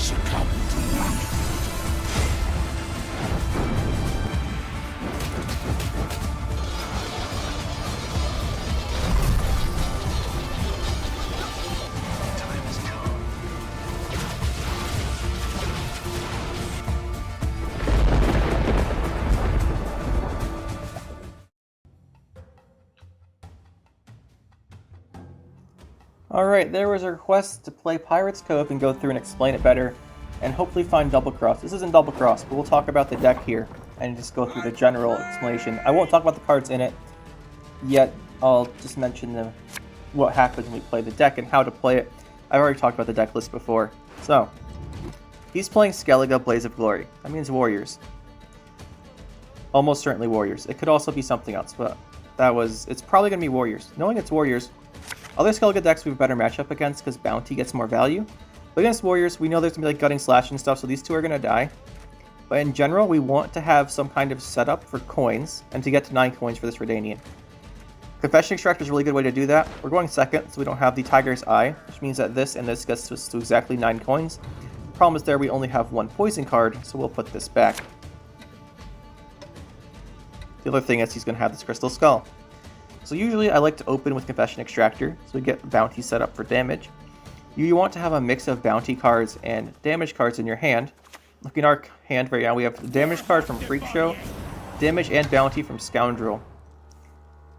succumb to magic. Time has come. Alright, there was a request to play Pirates Cove and go through and explain it better, and hopefully find Double Cross. This isn't Double Cross, but we'll talk about the deck here, and just go through the general explanation. I won't talk about the cards in it yet, I'll just mention what happens when we play the deck and how to play it. I've already talked about the deck list before. So, he's playing Skellige, Blaze of Glory. That means Warriors. Almost certainly Warriors. It could also be something else, but it's probably going to be Warriors. Knowing it's Warriors, other Skellige decks we have a better matchup against because Bounty gets more value. But against Warriors, we know there's going to be like Gutting Slash and stuff, so these two are going to die. But in general, we want to have some kind of setup for coins, and to get to 9 coins for this Redanian. Confession Extractor is a really good way to do that. We're going second, so we don't have the Tiger's Eye, which means that this and this gets us to exactly 9 coins. Problem is there we only have 1 poison card, so we'll put this back. The other thing is he's going to have this Crystal Skull. So usually I like to open with Confession Extractor, so we get Bounty set up for damage. You want to have a mix of Bounty cards and damage cards in your hand. Looking at our hand right now, we have the damage card from Freak Show, damage and Bounty from Scoundrel.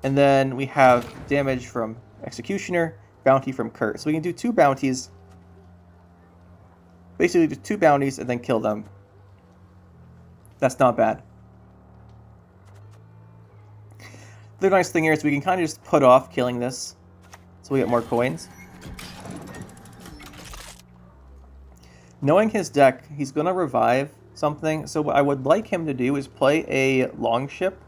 And then we have damage from Executioner, Bounty from Kurt. So we can do 2 bounties, basically do 2 bounties and then kill them. That's not bad. The nice thing here is we can kind of just put off killing this, so we get more coins. Knowing his deck, he's going to revive something, so what I would like him to do is play a Longship,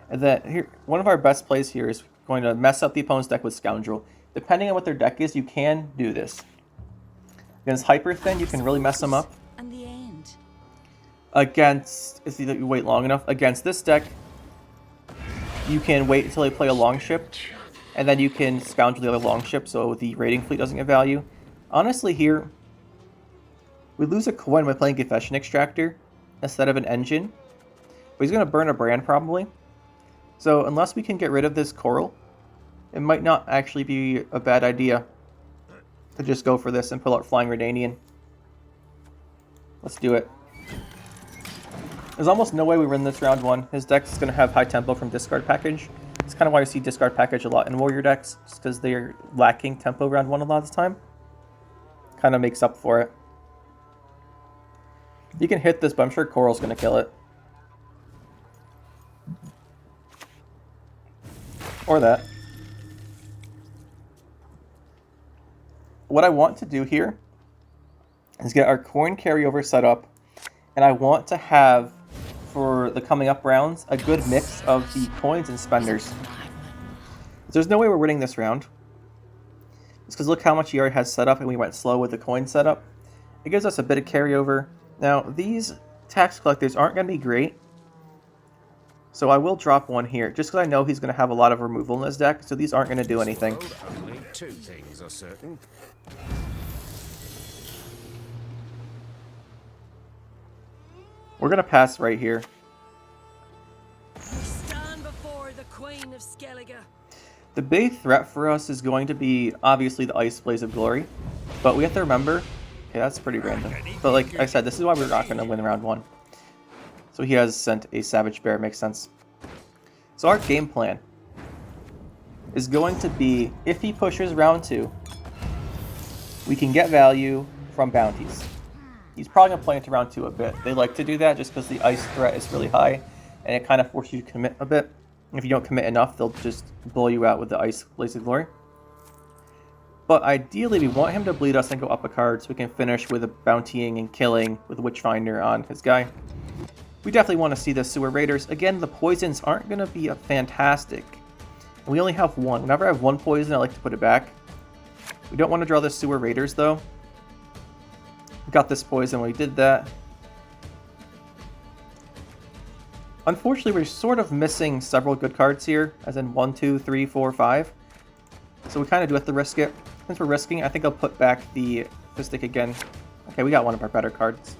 and then here, one of our best plays here is going to mess up the opponent's deck with Scoundrel. Depending on what their deck is, you can do this. Against Hyper Thin, you can really mess them up. And the end. Against, if you wait long enough, against this deck, you can wait until they play a Longship, and then you can Scoundrel the other Longship so the raiding fleet doesn't get value. Honestly here, we lose a coin by playing Confession Extractor instead of an engine. But he's going to burn a brand probably. So unless we can get rid of this Coral, it might not actually be a bad idea to just go for this and pull out Flying Redanian. Let's do it. There's almost no way we win this round 1. His deck is going to have high tempo from Discard Package. It's kind of why you see Discard Package a lot in Warrior decks, just because they're lacking tempo round 1 a lot of the time. Kind of makes up for it. You can hit this, but I'm sure Coral's going to kill it. Or that. What I want to do here is get our coin carryover set up, and I want to have, for the coming up rounds, a good mix of the coins and spenders. There's no way we're winning this round. It's because look how much he already has set up, and we went slow with the coin setup. It gives us a bit of carryover. Now, these tax collectors aren't going to be great, so I will drop one here, just because I know he's going to have a lot of removal in his deck, so these aren't going to do anything. Only 2 things are certain. We're going to pass right here. Stand before the Queen of Skellige. The big threat for us is going to be, obviously, the Ice Blaze of Glory, but we have to remember, okay, that's pretty random, but like I said, this is why we're not going to win round 1. So he has sent a Savage Bear, makes sense. So our game plan is going to be, if he pushes round 2, we can get value from bounties. He's probably going to play into round 2 a bit. They like to do that just because the ice threat is really high, and it kind of forces you to commit a bit. If you don't commit enough, they'll just blow you out with the Ice Blaze of Glory. But ideally, we want him to bleed us and go up a card so we can finish with a bountying and killing with Witchfinder on his guy. We definitely want to see the Sewer Raiders. Again, the poisons aren't going to be a fantastic. We only have 1. Whenever I have 1 poison, I like to put it back. We don't want to draw the Sewer Raiders, though. We got this poison when we did that. Unfortunately, we're sort of missing several good cards here, as in 1, 2, 3, 4, 5. So we kind of do have to risk it. Since we're risking, I think I'll put back the Fistic again. Okay, we got one of our better cards.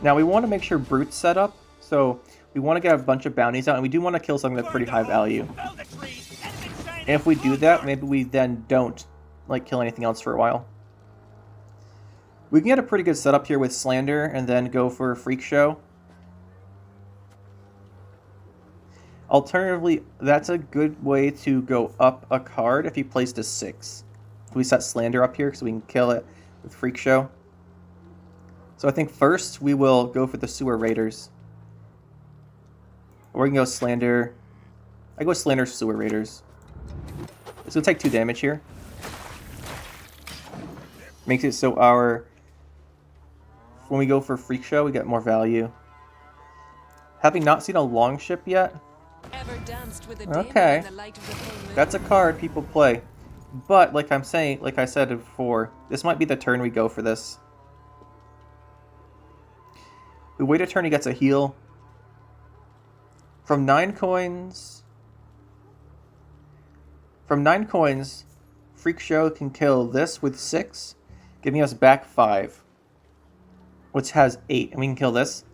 Now we want to make sure Brute's set up, so we want to get a bunch of bounties out, and we do want to kill something that's pretty high value. And if we do that, maybe we then don't like kill anything else for a while. We can get a pretty good setup here with Slander, and then go for a Freak Show. Alternatively, that's a good way to go up a card if you placed a 6. We set Slander up here so we can kill it with Freak Show. So I think first we will go for the Sewer Raiders. Or we can go Slander. I go Slander Sewer Raiders. It's going to take 2 damage here. Makes it so when we go for Freak Show, we get more value. Having not seen a long ship yet. Okay. That's a card people play. But like I said before, this might be the turn we go for this. We wait a turn, he gets a heal. From 9 coins, Freak Show can kill this with 6, giving us back 5. Which has 8, and we can kill this.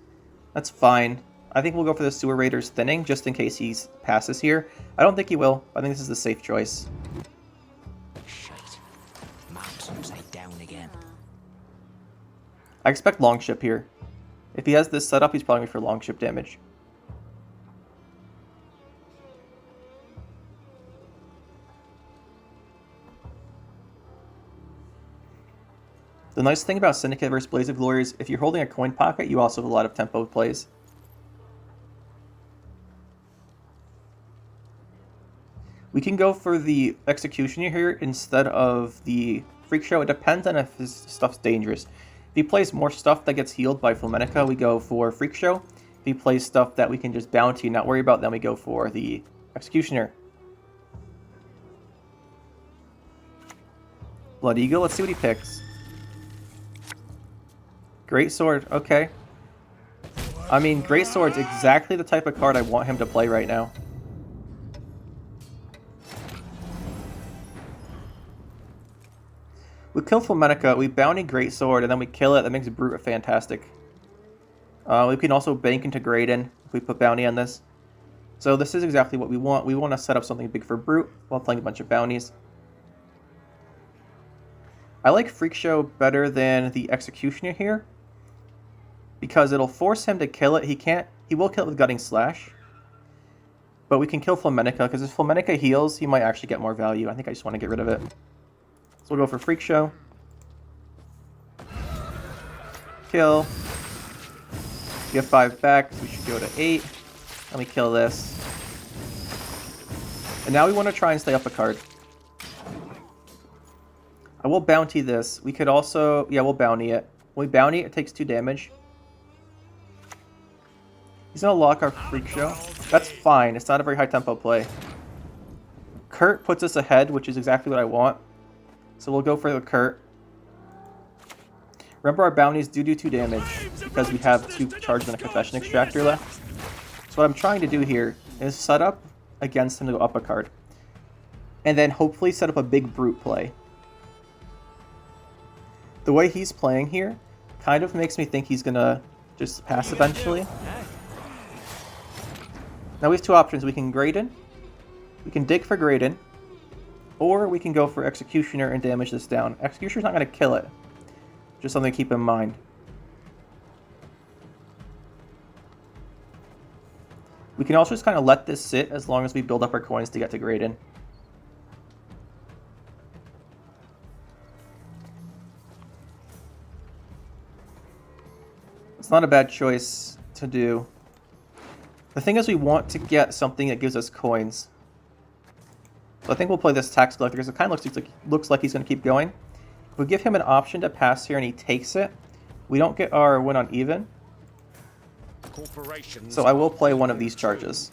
That's fine. I think we'll go for the Sewer Raiders thinning, just in case he passes here. I don't think he will. I think this is the safe choice. Shite. Map's upside down again. I expect Longship here. If he has this set up, he's probably going for Longship damage. The nice thing about Syndicate versus Blaze of Glory is if you're holding a coin pocket, you also have a lot of tempo plays. We can go for the Executioner here instead of the Freak Show. It depends on if his stuff's dangerous. If he plays more stuff that gets healed by Flamenca, we go for Freak Show. If he plays stuff that we can just bounty and not worry about, then we go for the Executioner. Blood Eagle, let's see what he picks. Great Sword, okay. I mean, Great Sword's exactly the type of card I want him to play right now. We kill Flamenca, we bounty Great Sword, and then we kill it. That makes Brute fantastic. We can also bank into Graydon if we put bounty on this. So this is exactly what we want. We want to set up something big for Brute while playing a bunch of bounties. I like Freak Show better than the Executioner here, because it'll force him to kill it. He will kill it with Gutting Slash. But we can kill Flamenca, because if Flamenca heals, he might actually get more value. I think I just want to get rid of it. So we'll go for Freak Show. Kill. Get 5 back, so we should go to 8. Let me kill this. And now we want to try and stay up a card. I will bounty this. We could also... Yeah, we'll bounty it. When we bounty it, it takes 2 damage. He's going to lock our Freak Show. That's fine. It's not a very high tempo play. Kurt puts us ahead, which is exactly what I want. So we'll go for the Kurt. Remember, our bounties do 2 damage because we have 2 charges and a Confession Extractor left. So what I'm trying to do here is set up against him to go up a card. And then hopefully set up a big Brute play. The way he's playing here kind of makes me think he's going to just pass eventually. Now we have 2 options. We can Graydon. We can dig for Graydon. Or we can go for Executioner and damage this down. Executioner's not going to kill it. Just something to keep in mind. We can also just kind of let this sit as long as we build up our coins to get to Graydon. It's not a bad choice to do. The thing is, we want to get something that gives us coins. So I think we'll play this Tax Collector because it kind of looks like he's going to keep going. If we give him an option to pass here and he takes it, we don't get our win on even. So I will play one of these charges.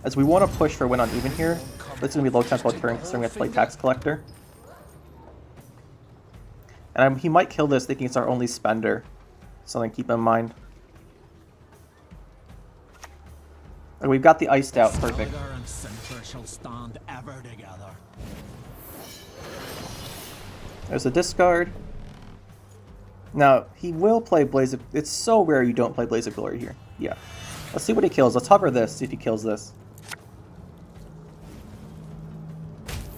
As we want to push for win on even here, but it's going to be low tempo turn because we're going to play Tax Collector. And he might kill this thinking it's our only spender. Something to keep in mind. Okay, we've got the iced out, perfect. There's a discard. Now, he will play Blaze of... It's so rare you don't play Blaze of Glory here. Yeah. Let's see what he kills. Let's hover this, see if he kills this.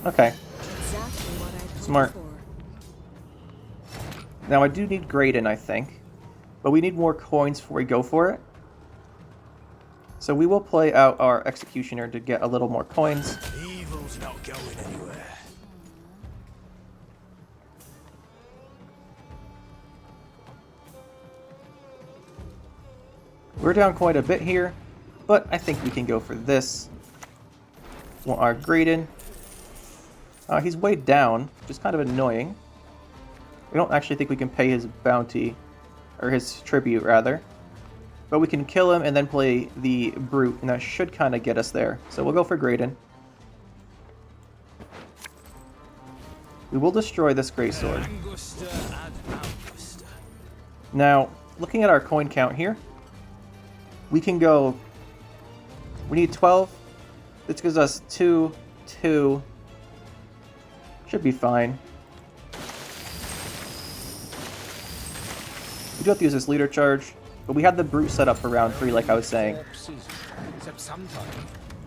Okay. Exactly what I hoped Smart. for. Now, I do need Graydon, I think. But we need more coins before we go for it. So we will play out our Executioner to get a little more coins. Evil's not going anywhere. We're down quite a bit here, but I think we can go for this. Want our Graydon. He's way down, which is kind of annoying. We don't actually think we can pay his bounty, or his tribute, rather. But we can kill him and then play the Brute, and that should kind of get us there. So we'll go for Graydon. We will destroy this Greatsword. Now, looking at our coin count here, we can go... We need 12. This gives us 2, 2. Should be fine. We do have to use this leader charge, but we had the Brute set up for round 3, like I was saying.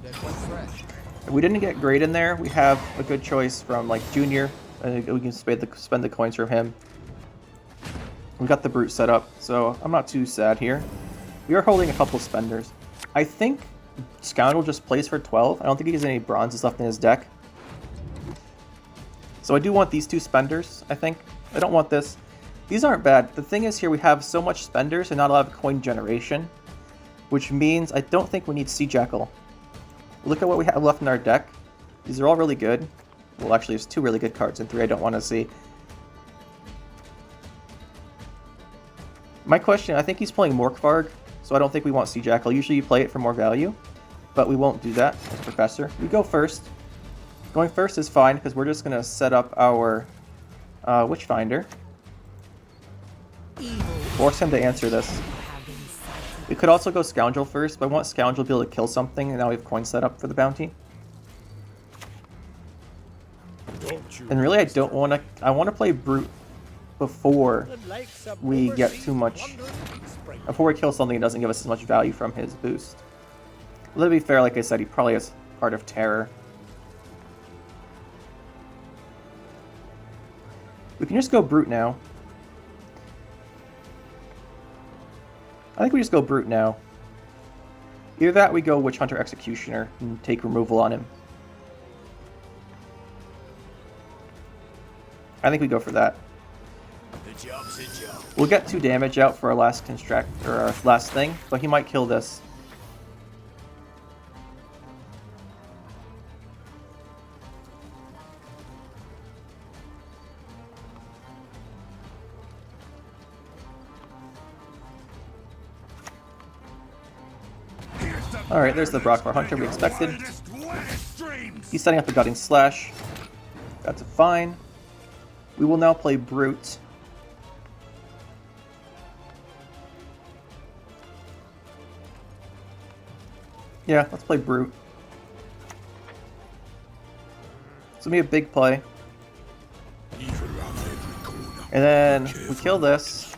If we didn't get Great in there, we have a good choice from like Junior. We can spend the coins from him. We got the Brute set up, so I'm not too sad here. We are holding a couple spenders. I think Scoundrel just plays for 12. I don't think he has any bronzes left in his deck. So I do want these 2 spenders, I think. I don't want this. These aren't bad. The thing is here, we have so much spenders and not a lot of coin generation, which means I don't think we need Sea Jackal. Look at what we have left in our deck. These are all really good. Well, actually, there's 2 really good cards and 3 I don't want to see. My question, I think he's playing Morkvarg, so I don't think we want Sea Jackal. Usually you play it for more value, but we won't do that as Professor. We go first. Going first is fine, because we're just going to set up our Witchfinder. Force him to answer this. We could also go Scoundrel first, but I want Scoundrel to be able to kill something, and now we have coins set up for the bounty. And really, I don't want to... I want to play Brute before we get too much... Before we kill something that doesn't give us as much value from his boost. Well, to be fair, like I said, he probably has Heart of Terror. We can just go Brute now. I think we just go Brute now. Either that, we go Witch Hunter Executioner and take removal on him. I think we go for that. The job's a job. We'll get 2 damage out for our last construct or our last thing, but he might kill this. Alright, there's the Brockvar Hunter we expected. He's setting up a Gutting Slash. That's fine. We will now play Brute. Yeah, let's play Brute. This will be a big play. And then we kill this.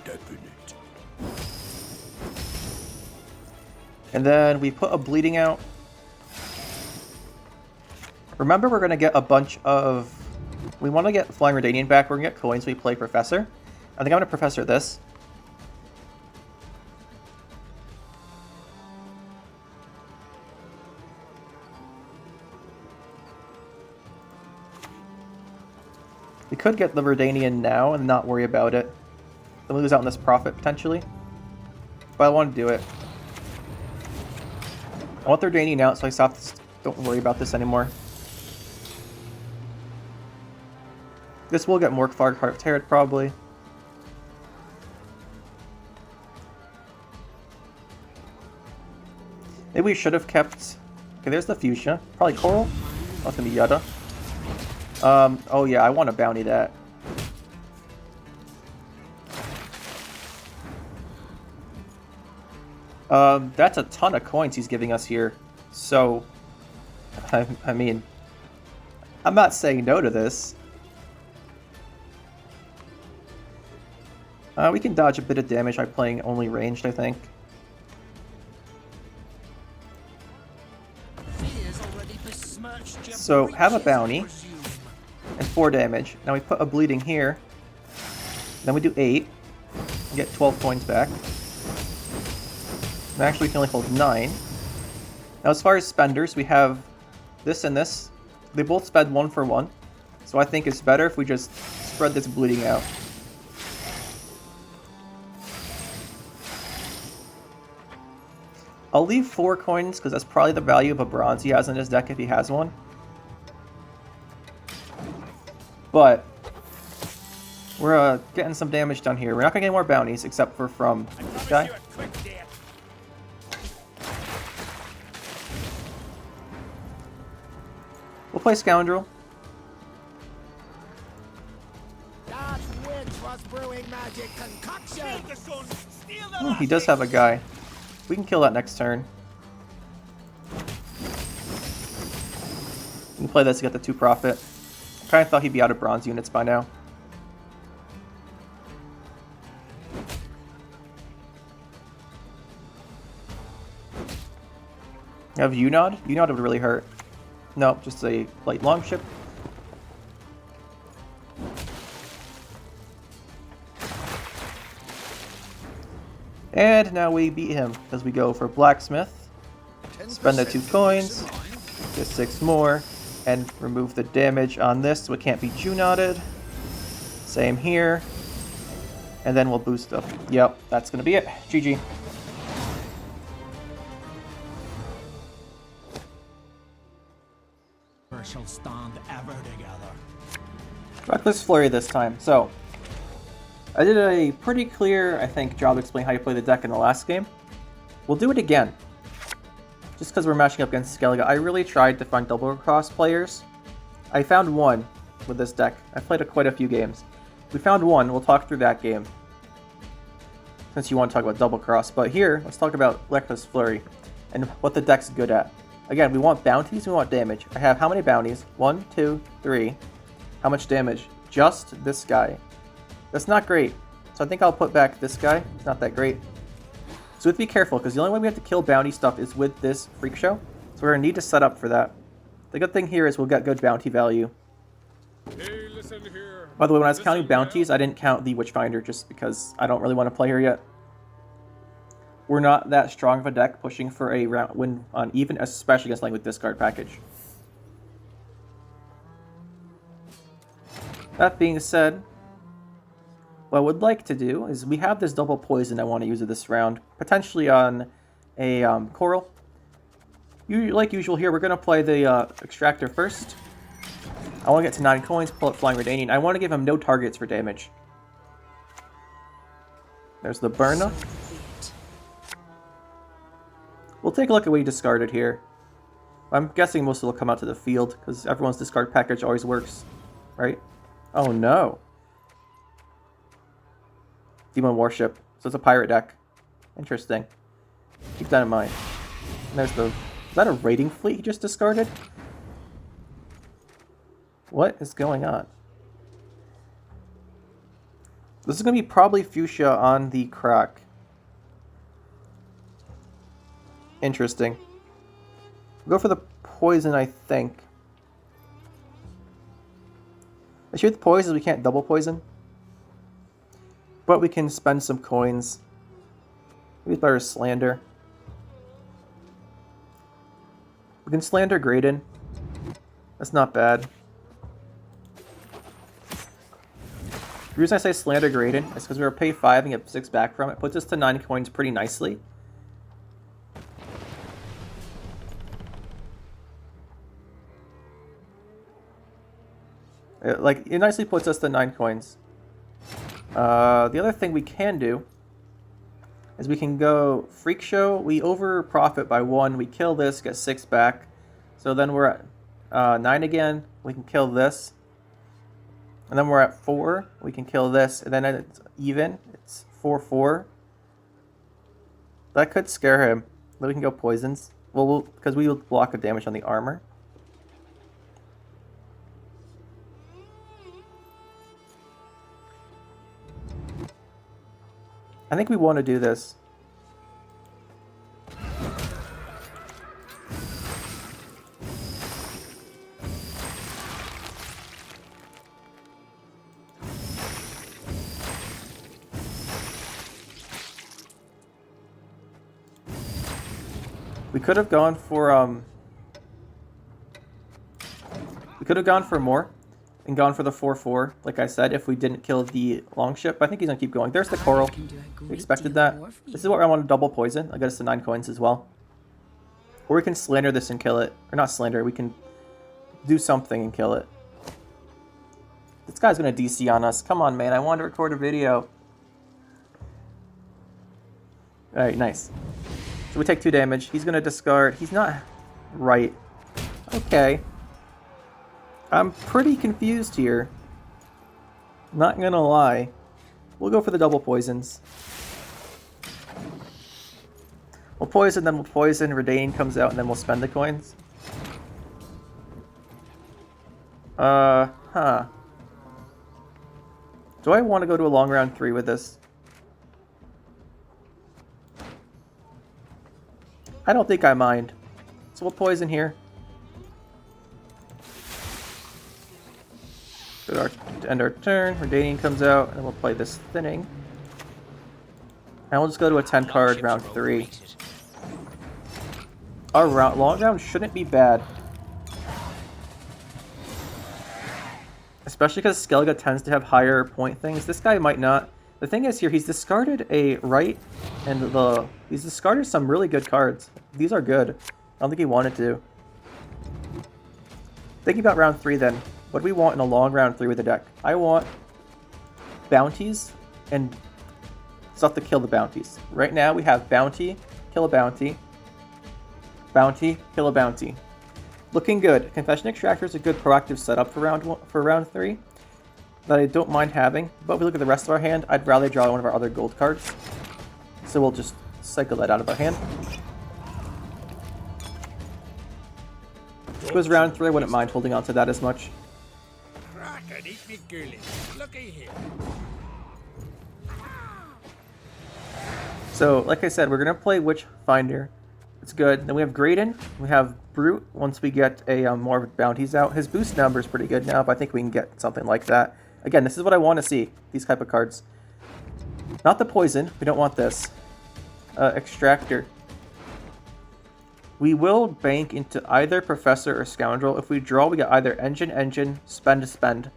And then we put a Bleeding out. Remember, we're going to get a bunch of... We want to get Flying Redanian back. We're going to get coins when we play Professor. I think I'm going to Professor this. We could get the Redanian now and not worry about it. Then we lose out on this profit, potentially. But I want to do it. I want the Redanian out, so I don't worry about this anymore. This will get Morkvarg, Heart of Terror, probably. Maybe we should have kept... Okay, there's the Fuchsia. Probably Coral. That's gonna be Yutta. Oh yeah, I want to bounty that. That's a ton of coins he's giving us here. So, I mean, I'm not saying no to this. We can dodge a bit of damage by playing only ranged, I think. So, have a bounty, and 4 damage. Now we put a bleeding here, then we do 8, and get 12 coins back. And actually we can only hold 9. Now as far as spenders, we have this and this. They both spend 1 for 1, so I think it's better if we just spread this bleeding out. I'll leave 4 coins, because that's probably the value of a bronze he has in his deck if he has one. But we're getting some damage done here. We're not going to get more bounties, except for from this guy. We'll play Scoundrel. Oh, he does have a guy. We can kill that next turn. We can play this to get the 2 profit. I kind of thought he'd be out of bronze units by now. You have Unod? Unod would really hurt. No, just a light longship. And now we beat him, because we go for Blacksmith, spend the 2 coins, get 6 more, and remove the damage on this so it can't be Junotted. Same here. And then we'll boost them. Yep, that's going to be it. GG. Shall stand ever together. Reckless Flurry this time. So, I did a pretty clear, I think, job explaining how you play the deck in the last game. We'll do it again. Just because we're matching up against Skellige. I really tried to find double cross players. I found one with this deck. I played quite a few games. We found one. We'll talk through that game, since you want to talk about double cross. But here, let's talk about Reckless Flurry and what the deck's good at. Again, we want bounties, we want damage. I have how many bounties? 1, 2, 3. How much damage? Just this guy. That's not great. So I think I'll put back this guy. It's not that great. So we have to be careful, because the only way we have to kill bounty stuff is with this Freak Show. So we're going to need to set up for that. The good thing here is we'll get good bounty value. Hey, listen here. By the way, when I was counting bounties, I didn't count the Witchfinder just because I don't really want to play her yet. We're not that strong of a deck pushing for a round win on even, especially against with discard package. That being said, what I would like to do is we have this double poison I want to use this round, potentially on a Coral. Like usual here, we're going to play the Extractor first. I want to get to 9 coins, pull up Flying Redanian. I want to give him no targets for damage. There's the Burna. We'll take a look at what he discarded here. I'm guessing most of it will come out to the field, because everyone's discard package always works, right? Oh no. Demon Warship. So it's a pirate deck. Interesting. Keep that in mind. And there's the... Is that a raiding fleet he just discarded? What is going on? This is going to be probably Fuchsia on the Crack. Interesting. We'll go for the poison, I think. The issue with the poison is we can't double poison. But we can spend some coins. Maybe it's better Slander. We can Slander Graydon. That's not bad. The reason I say Slander Graydon is because we're pay 5 and get 6 back from it. Puts us to 9 coins pretty nicely. It nicely puts us to 9 coins. The other thing we can do is we can go Freak Show. We over profit by 1. We kill this, get 6 back. So then we're at 9 again. We can kill this. And then we're at 4. We can kill this. And then it's even. It's 4-4. That could scare him. Then we can go poisons. Well, because we will block a damage on the armor. I think we want to do this. We could have gone for more and gone for the 4-4, like I said, if we didn't kill the longship. I think he's gonna keep going. There's the coral. We expected that. This is what I want to double poison. I got us to 9 coins as well. Or we can slander this and kill it. Or not slander, we can do something and kill it. This guy's gonna DC on us. Come on, man. I wanted to record a video. Alright, nice. So we take 2 damage. He's gonna discard. He's not right. Okay. I'm pretty confused here. Not gonna lie. We'll go for the double poisons. We'll poison, then we'll poison. Redain comes out, and then we'll spend the coins. Huh. Do I want to go to a long round 3 with this? I don't think I mind. So we'll poison here. To end our turn, Redanian comes out, and we'll play this thinning. And we'll just go to a 10 card round 3. Our long round shouldn't be bad. Especially because Skellige tends to have higher point things. This guy might not. The thing is here, he's discarded a right, and he's discarded some really good cards. These are good. I don't think he wanted to. Thinking about round 3 then. What do we want in a long round 3 with the deck? I want bounties and stuff to kill the bounties. Right now we have bounty, kill a bounty, bounty, kill a bounty. Looking good. Confession Extractor is a good proactive setup for round 3 that I don't mind having. But if we look at the rest of our hand, I'd rather draw one of our other gold cards. So we'll just cycle that out of our hand. If it was round 3, I wouldn't mind holding on to that as much. So, like I said, we're going to play Witchfinder. It's good. Then we have Graydon. We have Brute once we get a more bounties out. His boost number is pretty good now, but I think we can get something like that. Again, this is what I want to see, these type of cards. Not the poison. We don't want this. Extractor. We will bank into either Professor or Scoundrel. If we draw, we get either Engine, Spend.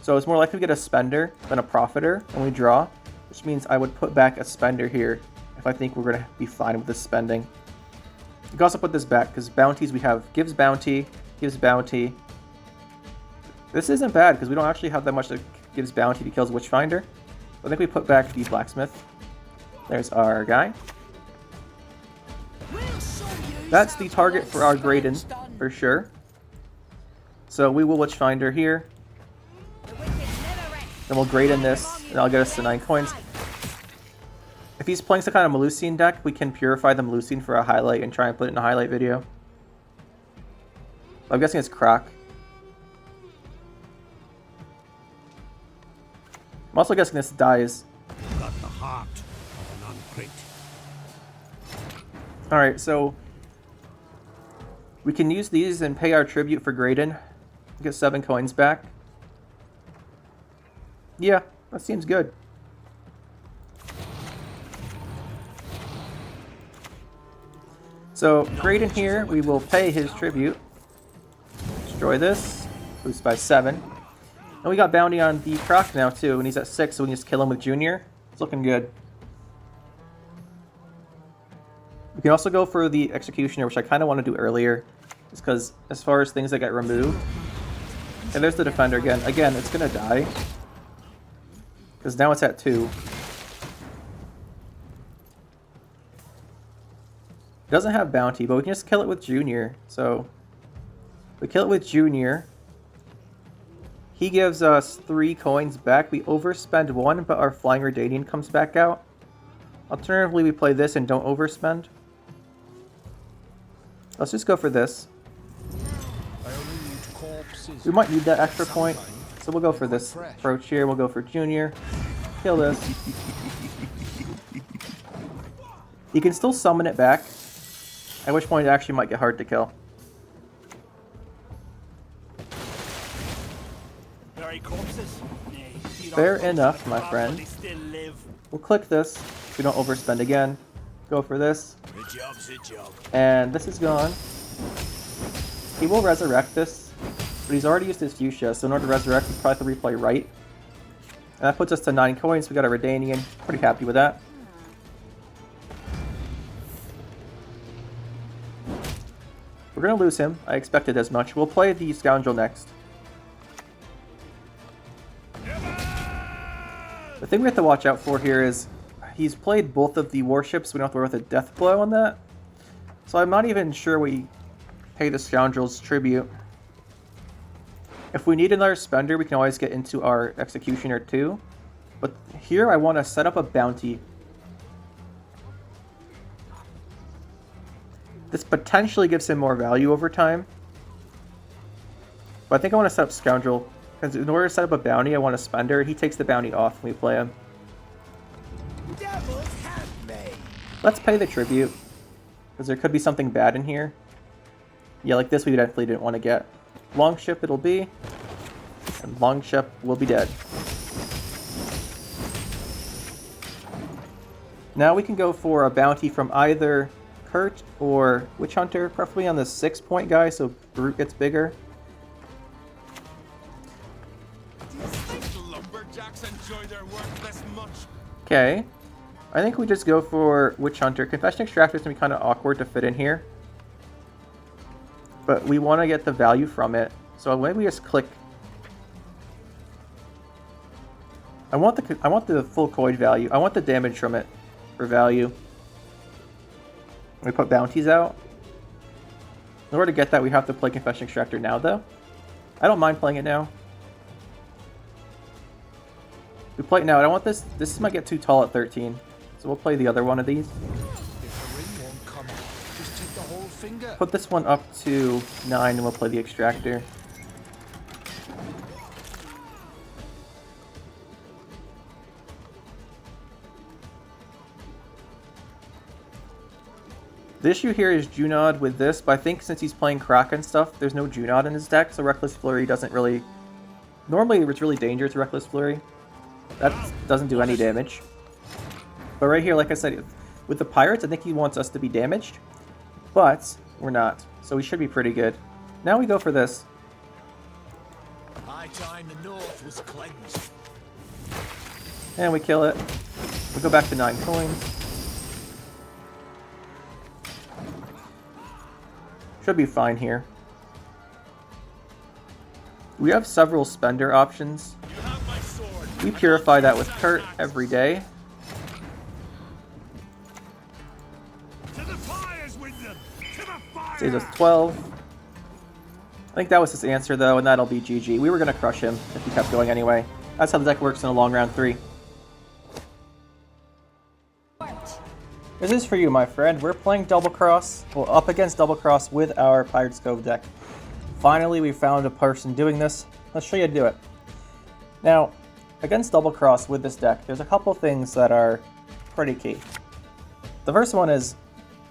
So it's more likely to get a Spender than a Profiter when we draw, which means I would put back a Spender here if I think we're going to be fine with this spending. You can also put this back, because bounties we have gives bounty. This isn't bad, because we don't actually have that much that gives bounty to kills Witchfinder. I think we put back the Blacksmith. There's our guy. That's the target for our Graydon, for sure. So we will Witchfinder here. Then we'll Graydon this, and that'll get us to 9 coins. If he's playing some kind of Melusine deck, we can purify the Melusine for a highlight and try and put it in a highlight video. I'm guessing it's Croc. I'm also guessing this dies. Got the heart of an uncrate. Alright, so we can use these and pay our tribute for Graydon. Get 7 coins back. Yeah, that seems good. So, Graydon here, we will pay his tribute. Destroy this. Boost by 7. And we got bounty on the Croc now too, and he's at 6, so we can just kill him with Junior. It's looking good. We can also go for the Executioner, which I kind of want to do earlier. Just because, as far as things that get removed... And there's the Defender again. Again, it's going to die. Because now it's at 2. It doesn't have bounty, but we can just kill it with Junior. So, we kill it with Junior. He gives us 3 coins back. We overspend 1, but our Flying Redanian comes back out. Alternatively, we play this and don't overspend. Let's just go for this. We might need that extra point, so we'll go for this approach here. We'll go for Junior. Kill this. He can still summon it back, at which point it actually might get hard to kill. Fair enough, my friend. We'll click this so we don't overspend again. Go for this. And this is gone. He will resurrect this, but he's already used his fuchsia, so in order to resurrect, we probably have to replay right. And that puts us to 9 coins. We got a Redanian. Pretty happy with that. We're going to lose him. I expected as much. We'll play the Scoundrel next. The thing we have to watch out for here is he's played both of the warships. We don't have to worry with a death blow on that. So I'm not even sure we pay the Scoundrel's tribute. If we need another spender, we can always get into our Executioner too. But here I want to set up a bounty. This potentially gives him more value over time. But I think I want to set up Scoundrel. Because in order to set up a bounty, I want a spender. He takes the bounty off when we play him. Let's pay the tribute. Because there could be something bad in here. Yeah, like this we definitely didn't want to get. Longship it'll be. And Longship will be dead. Now we can go for a bounty from either Kurt or Witch Hunter, preferably on the 6-point guy so Brute gets bigger. Okay. I think we just go for Witch Hunter. Confession Extractor is going to be kind of awkward to fit in here. But we want to get the value from it. So maybe we just click. I want the full coin value. I want the damage from it for value. We put bounties out. In order to get that, we have to play Confession Extractor now, though. I don't mind playing it now. We play it now. I don't want this. This might get too tall at 13. So we'll play the other one of these. Put this one up to 9 and we'll play the Extractor. The issue here is Junod with this, but I think since he's playing Kraken stuff, there's no Junod in his deck, so Reckless Flurry doesn't really... Normally it's really dangerous to Reckless Flurry. That doesn't do any damage. But right here, like I said, with the Pirates, I think he wants us to be damaged. But we're not, so we should be pretty good. Now we go for this. High time the north was cleansed. And we kill it. We go back to 9 coins. Should be fine here. We have several spender options. We purify that with Kurt every day. Saves us 12. I think that was his answer though, and that'll be GG. We were going to crush him if he kept going anyway. That's how the deck works in a long round 3. This is for you, my friend. We're playing Double Cross, well, up against Double Cross with our Pirates Cove deck. Finally, we found a person doing this. Let's show you how to do it. Now, against Double Cross with this deck, there's a couple things that are pretty key. The first one is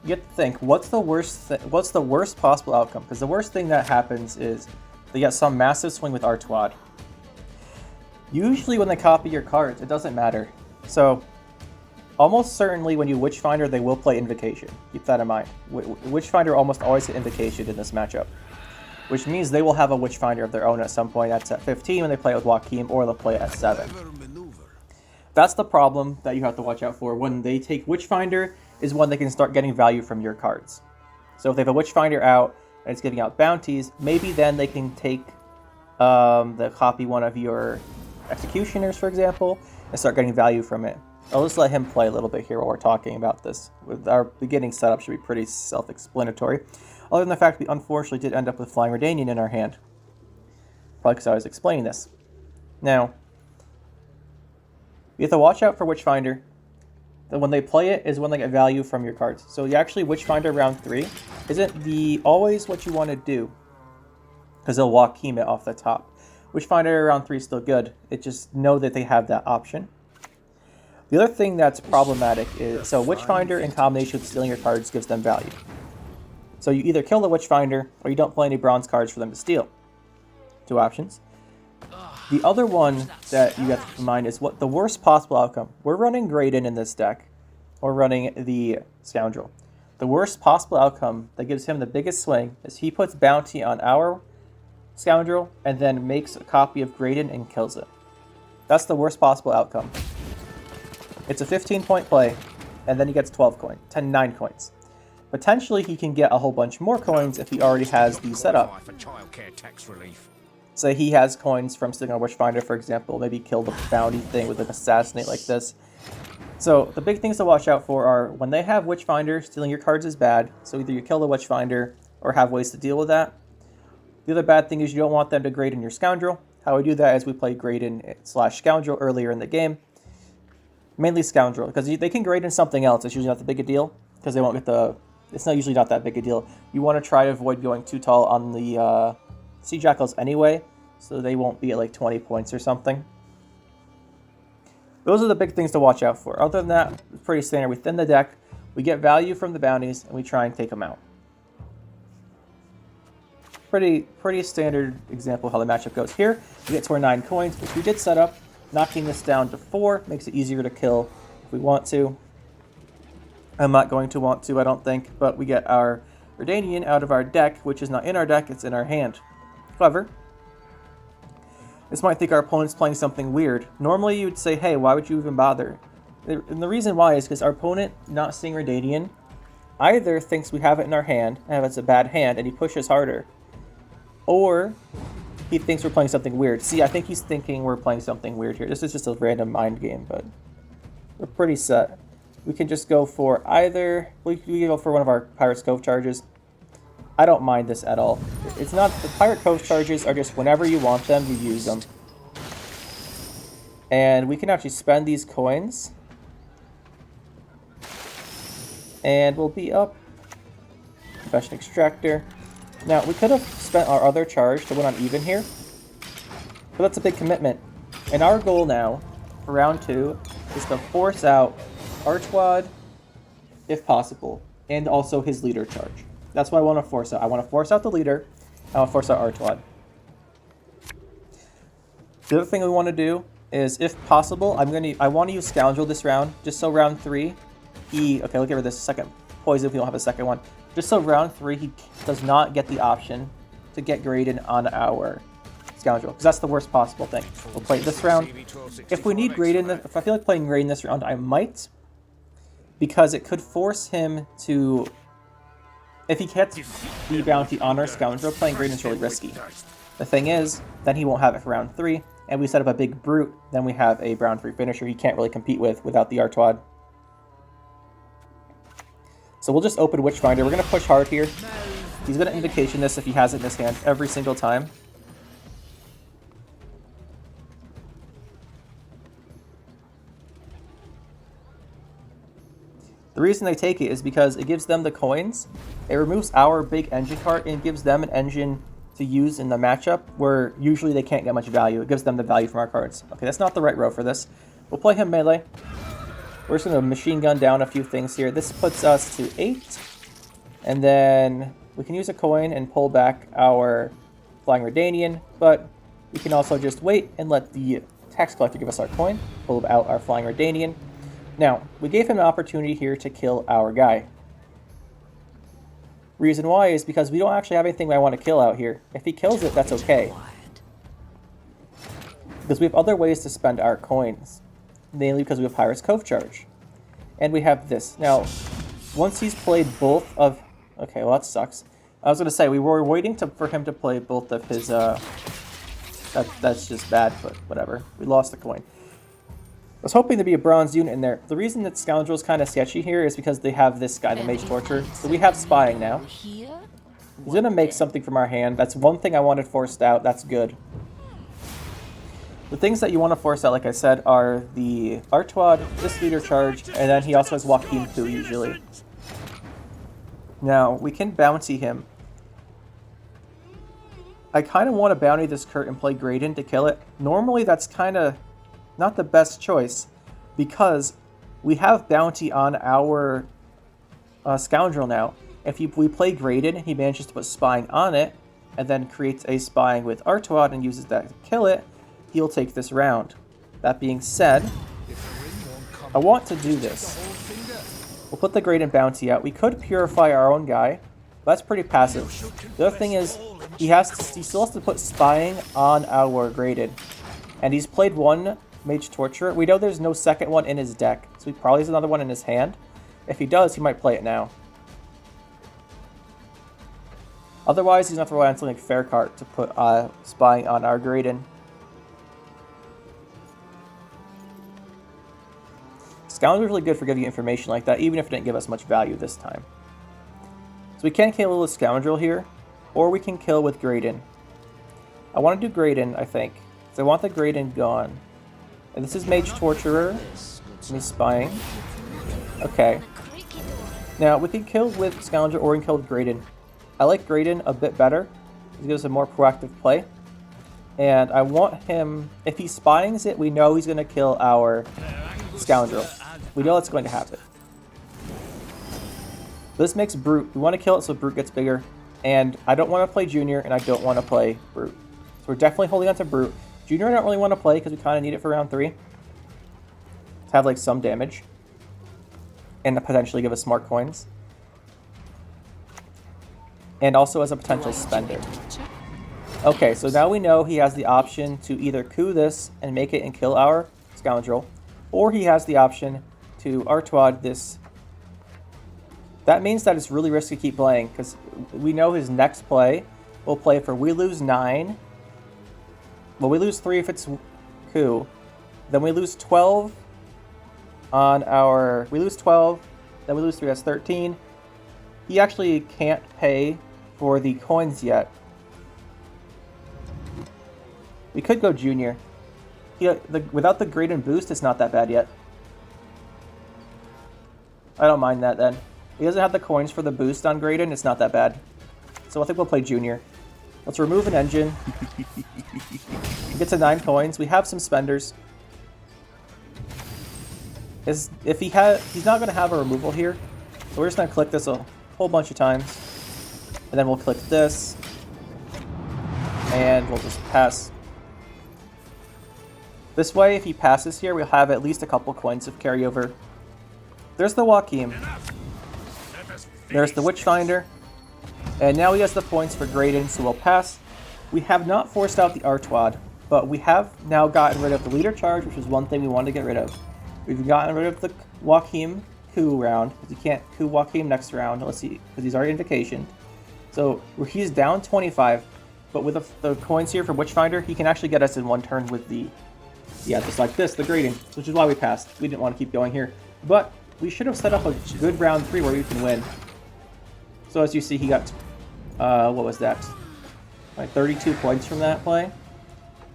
you have to think, what's the worst possible outcome? Because the worst thing that happens is they get some massive swing with Artois. Usually when they copy your cards, it doesn't matter. So, almost certainly when you Witchfinder, they will play Invocation. Keep that in mind. Witchfinder almost always hit Invocation in this matchup. Which means they will have a Witchfinder of their own at some point. That's at 15 when they play it with Joachim, or they'll play it at 7. That's the problem that you have to watch out for. When they take Witchfinder is when they can start getting value from your cards. So if they have a Witchfinder out and it's giving out bounties, maybe then they can take the copy one of your Executioners, for example, and start getting value from it. I'll just let him play a little bit here while we're talking about this. With our beginning setup should be pretty self-explanatory. Other than the fact we unfortunately did end up with Flying Redanian in our hand. Probably because I was explaining this. Now, you have to watch out for Witchfinder. That when they play it is when they get value from your cards. So you actually Witchfinder round 3 isn't always what you want to do. Because they'll Joachim it off the top. Witchfinder round 3 is still good. It just know that they have that option. The The other thing that's problematic is, so Witchfinder in combination with stealing your cards gives them value. So you either kill the Witchfinder, or you don't play any bronze cards for them to steal. 2 options. The other one that you have to keep in mind is what the worst possible outcome. We're running Graydon in this deck. We're running the Scoundrel. The worst possible outcome that gives him the biggest swing is he puts bounty on our Scoundrel and then makes a copy of Graydon and kills it. That's the worst possible outcome. It's a 15-point play, and then he gets 9 coins. Potentially, he can get a whole bunch more coins if he already has the setup. Say he has coins from sitting on Witchfinder, for example. Maybe kill the bounty thing with an assassinate like this. So the big things to watch out for are when they have Witchfinder, stealing your cards is bad. So either you kill the Witchfinder or have ways to deal with that. The other bad thing is you don't want them to Graydon your Scoundrel. How we do that is we play Graydon/Scoundrel earlier in the game. Mainly Scoundrel, because they can Graydon something else. It's usually not that big a deal, because they won't get the... It's not usually not that big a deal. You want to try to avoid going too tall on the Sea Jackals anyway, so they won't be at like 20 points or something. Those are the big things to watch out for. Other than that, it's pretty standard. Within the deck, we get value from the bounties, and we try and take them out. Pretty standard example of how the matchup goes. Here, we get to our 9 coins, which we did set up. Knocking this down to 4 makes it easier to kill if we want to. I'm not going to want to, I don't think, but we get our Redanian out of our deck, which is not in our deck, it's in our hand. Clever. This might think our opponent's playing something weird. Normally you'd say, hey, why would you even bother? And the reason why is because our opponent, not seeing Redanian, either thinks we have it in our hand, and it's a bad hand, and he pushes harder, or he thinks we're playing something weird. See, I think he's thinking we're playing something weird here. This is just a random mind game, but we're pretty set. We can just go for either... We can go for one of our Pirate's Cove charges. I don't mind this at all. It's not... The Pirate Cove charges are just whenever you want them, you use them. And we can actually spend these coins. And we'll be up. Confession Extractor. Now, we could have spent our other charge to win on even here, but that's a big commitment. And our goal now, for round 2, is to force out Archwad, if possible, and also his leader charge. That's what I want to force out. I want to force out the leader, I want to force out Archwad. The other thing we want to do is, if possible, I want to use Scoundrel this round, just so round 3, okay, we'll give her this second poison if we don't have a second one. Just so round 3, he does not get the option to get Graydon on our Scoundrel, because that's the worst possible thing. We'll play it this round. If we need Graydon, if I feel like playing Graydon this round, I might, because it could force him to... If he gets the bounty on our Scoundrel, playing Graydon is really risky. The thing is, then he won't have it for round 3, and we set up a big Brute, then we have a round 3 finisher he can't really compete with without the Archwad. So we'll just open Witchfinder. We're going to push hard here. He's going to Invocation this if he has it in his hand every single time. The reason they take it is because it gives them the coins. It removes our big engine card and gives them an engine to use in the matchup where usually they can't get much value. It gives them the value from our cards. Okay, that's not the right row for this. We'll play him melee. We're just going to machine gun down a few things here. This puts us to 8. And then we can use a coin and pull back our Flying Redanian. But we can also just wait and let the tax collector give us our coin. Pull out our Flying Redanian. Now, we gave him an opportunity here to kill our guy. Reason why is because we don't actually have anything I want to kill out here. If he kills it, that's okay. Because we have other ways to spend our coins. Mainly because we have Pirate's Cove charge. And we have this. Now, once he's played both of... Okay, well that sucks. I was going to say, we were waiting for him to play both of his... That's just bad, but whatever. We lost the coin. I was hoping to be a bronze unit in there. The reason that Scoundrel's kind of sketchy here is because they have this guy, the Mage Torture. So we have Spying now. He's going to make something from our hand. That's one thing I wanted forced out. That's good. The things that you want to force out, like I said, are the Archwad, this leader charge, and then he also has Joaquin Poo usually. Now, we can bounty him. I kind of want to bounty this Kurt and play Graydon to kill it. Normally, that's kind of not the best choice, because we have bounty on our Scoundrel now. If we play Graydon, he manages to put spying on it, and then creates a spying with Artois and uses that to kill it, he'll take this round. That being said, I want to do this. We'll put the Graydon bounty out. We could purify our own guy, but that's pretty passive. The other thing is, he still has to put spying on our Graydon. And he's played one Mage Torturer. We know there's no second one in his deck, so he probably has another one in his hand. If he does, he might play it now. Otherwise, he's going to have to rely on something like Fair Cart to put spying on our Graydon. Scoundrel's really good for giving you information like that, even if it didn't give us much value this time. So we can kill with Scoundrel here, or we can kill with Graydon. I want to do Graydon, I think, because I want the Graydon gone. And this is Mage Torturer. Me spying. Okay. Now, we can kill with Scoundrel, or we can kill with Graydon. I like Graydon a bit better. He gives a more proactive play. And I want him... If he spyings it, we know he's going to kill our Scoundrel. We know it's going to happen. This makes Brute. We want to kill it so Brute gets bigger. And I don't want to play Junior, and I don't want to play Brute. So we're definitely holding on to Brute. Junior I don't really want to play because we kind of need it for round 3. To have like some damage. And to potentially give us smart coins. And also as a potential spender. Okay, so now we know he has the option to either coup this and make it and kill our Scoundrel. Or he has the option to Artois this. That means that it's really risky to keep playing, because we know his next play will play for we lose 9. Well, we lose 3 if it's coup. Then we lose 12 on our... We lose 12, then we lose 3, that's 13. He actually can't pay for the coins yet. We could go Junior. Without the Graydon boost, it's not that bad yet. I don't mind that then. He doesn't have the coins for the boost on Graydon, it's not that bad. So I think we'll play Junior. Let's remove an engine. Get to 9 coins. We have some spenders. He's not going to have a removal here. So we're just going to click this a whole bunch of times. And then we'll click this. And we'll just pass. This way, if he passes here, we'll have at least a couple coins of carryover. There's the Joachim. There's the Witchfinder. And now he has the points for Graydon, so we'll pass. We have not forced out the Artois, but we have now gotten rid of the leader charge, which is one thing we wanted to get rid of. We've gotten rid of the Joachim coup round, because you can't coup Joachim next round, let's see, because he's already invocation. So he's down 25, but with the coins here for Witchfinder, he can actually get us in one turn with the... Yeah, just like this, the Graydon, which is why we passed. We didn't want to keep going here. But we should have set up a good round 3 where we can win. So as you see, he got, what was that? Like 32 points from that play.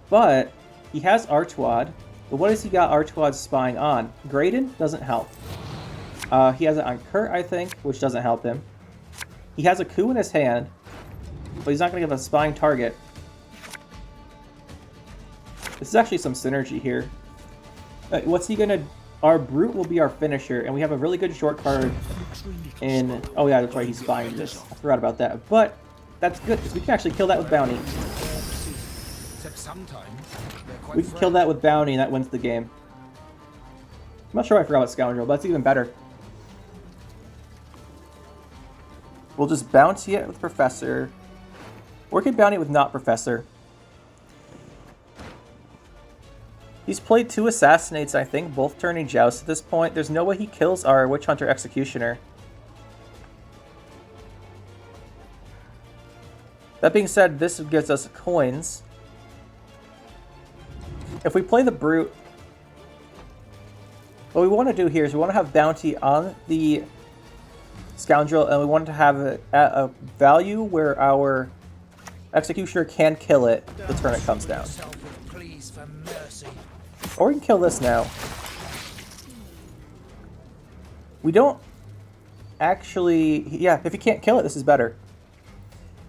But he has Artois. But what has he got Artois spying on? Graydon doesn't help. He has it on Kurt, I think, which doesn't help him. He has a coup in his hand, but he's not going to give a spying target. This is actually some synergy here. What's he going to... Our Brute will be our finisher, and we have a really good short card in... Oh yeah, that's right, he's spying this. I forgot about that. But that's good, because we can actually kill that with Bounty. We can kill that with Bounty, and that wins the game. I'm not sure I forgot about Scoundrel, but that's even better. We'll just Bounty it with Professor. Or we can Bounty it with not Professor. He's played 2 Assassinates, I think, both turning Joust at this point. There's no way he kills our Witch Hunter Executioner. That being said, this gives us coins. If we play the Brute, what we want to do here is we want to have Bounty on the Scoundrel, and we want to have it at a value where our Executioner can kill it the turn it comes down. Or we can kill this now. We don't actually... Yeah, if he can't kill it, this is better.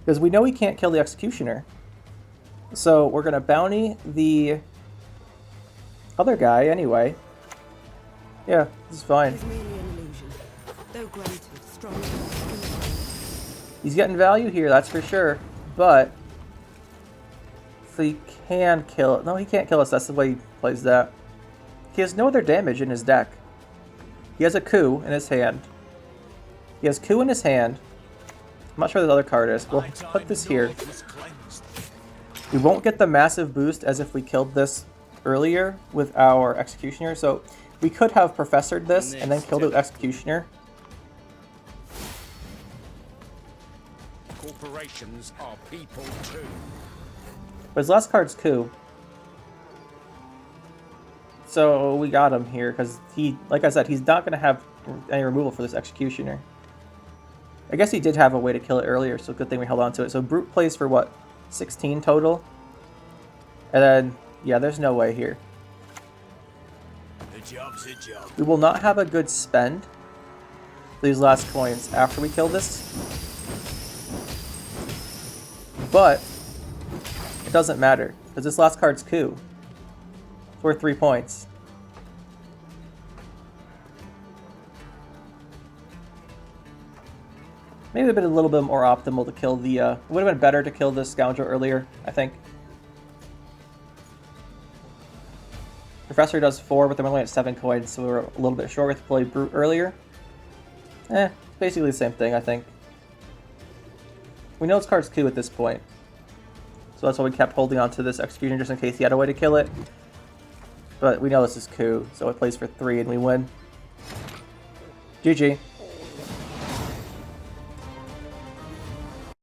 Because we know he can't kill the Executioner. So we're going to Bounty the other guy anyway. Yeah, this is fine. It's merely an illusion. Though granted, strong. He's getting value here, that's for sure. But if he can kill it. No, he can't kill us. That's the way he plays that. He has no other damage in his deck. He has a coup in his hand. He has coup in his hand. I'm not sure what the other card is. We'll put this here. We won't get the massive boost as if we killed this earlier with our Executioner. So we could have Professored this and then killed it with Executioner. Corporations are people too. But his last card's coup. So we got him here because he, like I said, he's not going to have any removal for this Executioner. I guess he did have a way to kill it earlier, so good thing we held on to it. So Brute plays for what? 16 total? And then, yeah, there's no way here. The job's a job. We will not have a good spend for these last coins after we kill this. But it doesn't matter, because this last card's coup. It's worth 3 points. Maybe it would have been a little bit more optimal to kill the... it would have been better to kill this Scoundrel earlier, I think. Professor does 4, but they're only at 7 coins, so we were a little bit short to play Brute earlier. Basically the same thing, I think. We know it's card's coup at this point. So that's why we kept holding on to this Execution just in case he had a way to kill it. But we know this is coup, so it plays for 3 and we win. GG.